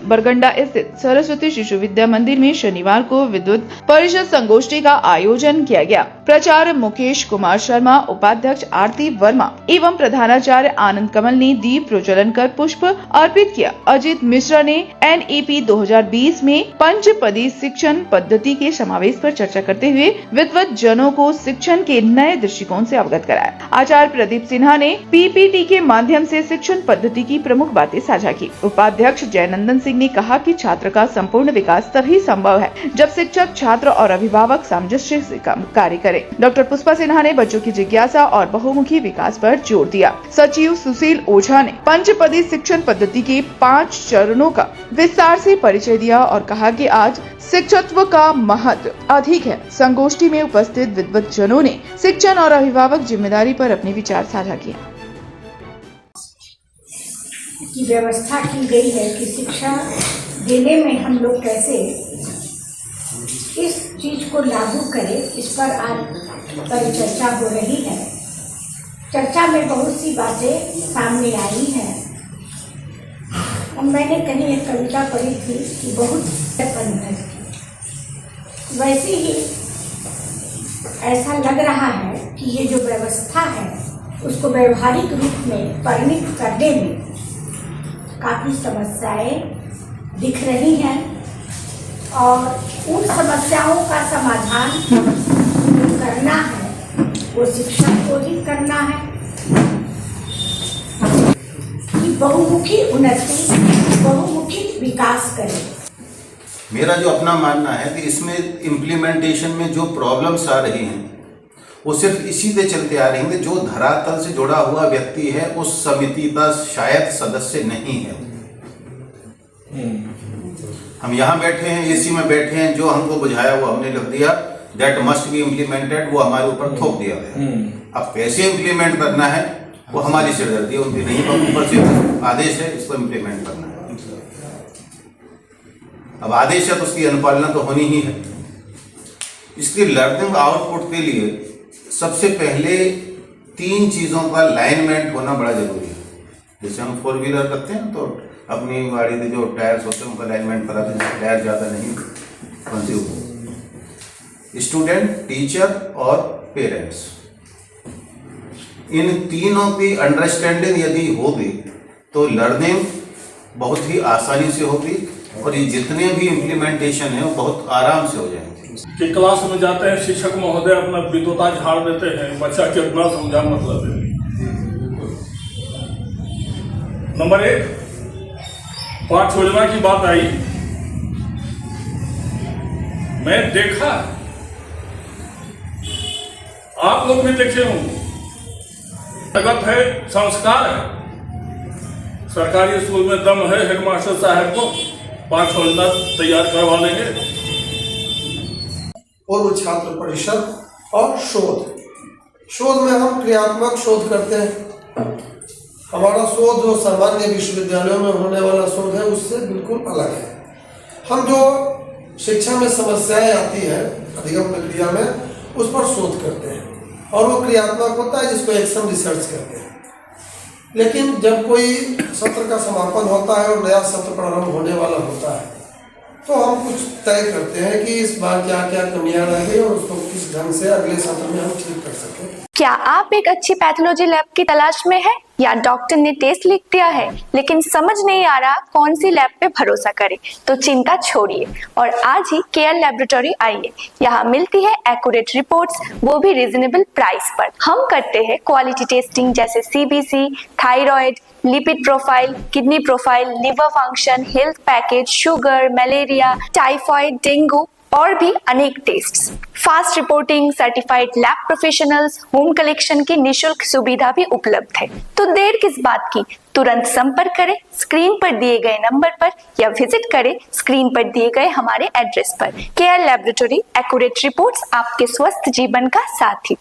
बरगंडा स्थित सरस्वती शिशु विद्या मंदिर में शनिवार को विद्युत परिषद संगोष्ठी का आयोजन किया गया। प्राचार्य मुकेश कुमार शर्मा, उपाध्यक्ष आरती वर्मा एवं प्रधानाचार्य आनंद कमल ने दीप प्रज्वलन कर पुष्प अर्पित किया। अजित मिश्रा ने NEP 2020 में पंचपदी शिक्षण पद्धति के समावेश पर चर्चा करते हुए विद्वत जनों को शिक्षण के नए दृष्टिकोण से अवगत कराया। आचार्य प्रदीप सिन्हा ने PPT के माध्यम से शिक्षण पद्धति की प्रमुख बातें साझा की। उपाध्यक्ष जयनंदन सिंह ने कहा कि छात्र का संपूर्ण विकास तभी संभव है जब शिक्षक, छात्र और अभिभावक सामंजस्य से कार्य करें। डॉक्टर पुष्पा सिन्हा ने बच्चों की जिज्ञासा और बहुमुखी विकास पर जोर दिया। सचिव सुशील ओझा ने पंचपदी शिक्षण पद्धति के 5 चरणों का विस्तार से परिचय दिया और कहा कि आज शिक्षकत्व का महत्व अधिक है। संगोष्ठी में उपस्थित विद्वत जनों ने शिक्षण और अभिभावक जिम्मेदारी पर अपने विचार साझा किए। की व्यवस्था की गई है कि शिक्षा देने में हम लोग कैसे इस चीज को लागू करें, इस पर आज परिचर्चा हो रही है। चर्चा में बहुत सी बातें सामने आई हैं और मैंने कहीं एक कविता पढ़ी थी कि बहुत पंथ की, वैसे ही ऐसा लग रहा है कि ये जो व्यवस्था है उसको व्यवहारिक रूप में परिणित करने में काफ़ी समस्याएं दिख रही हैं और उन समस्याओं का समाधान करना है वो शिक्षक को ही करना है कि बहुमुखी उन्नति, बहुमुखी विकास करें। मेरा जो अपना मानना है कि इसमें इम्प्लीमेंटेशन में जो प्रॉब्लम्स आ रही हैं वो सिर्फ इसी से चलते आ रही हैं। जो धरातल से जुड़ा हुआ व्यक्ति है उस समिति का शायद सदस्य नहीं है। हम यहाँ बैठे हैं, एसी में बैठे हैं, जो हमको बुझाया वो हमने लिख दिया, दैट मस्ट बी इम्प्लीमेंटेड, वो हमारे ऊपर थोप दिया गया। अब कैसे इम्प्लीमेंट करना है वो हमारी सिरदर्दी है, उनकी नहीं। पर ऊपर से आदेश है इसको इम्प्लीमेंट करना है। अब आदेश है तो उसकी अनुपालना तो होनी ही है। इसलिए लर्निंग आउटपुट के लिए सबसे पहले 3 चीज़ों का अलाइनमेंट होना बड़ा जरूरी है। जैसे हम 4 व्हीलर करते हैं तो अपनी गाड़ी के जो टायर्स होते हैं उनका अलाइनमेंट कराते हैं, टायर ज़्यादा नहीं कंज्यूम हो। स्टूडेंट, टीचर और पेरेंट्स, इन तीनों की अंडरस्टैंडिंग यदि होगी तो लर्निंग बहुत ही आसानी से होगी और ये जितने भी इम्प्लीमेंटेशन है वो बहुत आराम से हो जाएंगे। कि क्लास में जाते हैं, शिक्षक महोदय अपना विद्वता झाड़ देते हैं, बच्चा कितना समझा मतलब है। नंबर 1, पाठ योजना की बात आई, मैं देखा, आप लोग भी देखे होंगे, जगत है, संस्कार है। सरकारी स्कूल में दम है, हेडमास्टर साहब को पाठ योजना तैयार करवा लेंगे। पूर्व छात्र परिषद और शोध में हम क्रियात्मक शोध करते हैं। हमारा शोध जो सामान्य विश्वविद्यालयों में होने वाला शोध है उससे बिल्कुल अलग है। हम जो शिक्षा में समस्याएं आती है अधिगम प्रक्रिया में उस पर शोध करते हैं और वो क्रियात्मक होता है जिसको एक्शन रिसर्च कहते हैं। लेकिन जब कोई सत्र का समापन होता है और नया सत्र प्रारंभ होने वाला होता है तो हम कुछ तय करते हैं कि इस बार क्या क्या कमियां रह गई और उसको किस ढंग से अगले सत्र में हम ठीक कर सकें। क्या आप एक अच्छी पैथोलॉजी लैब की तलाश में हैं या डॉक्टर ने टेस्ट लिख दिया है लेकिन समझ नहीं आ रहा कौन सी लैब पे भरोसा करें? तो चिंता छोड़िए और आज ही केयर लैबोरेटरी आइए। यहाँ मिलती है एक्यूरेट रिपोर्ट्स, वो भी रीजनेबल प्राइस पर। हम करते हैं क्वालिटी टेस्टिंग जैसे CBC, thyroid, lipid profile, kidney profile, liver function, health package, sugar, malaria, typhoid, dengue और भी अनेक tests. Fast reporting, certified lab professionals, home collection की निशुल्क सुविधा भी उपलब्ध है। तो देर किस बात की, तुरंत संपर्क करें स्क्रीन पर दिए गए नंबर पर या विजिट करें स्क्रीन पर दिए गए हमारे एड्रेस पर। केयर लैबोरेटरी, एक्यूरेट रिपोर्ट्स, आपके स्वस्थ जीवन का साथी।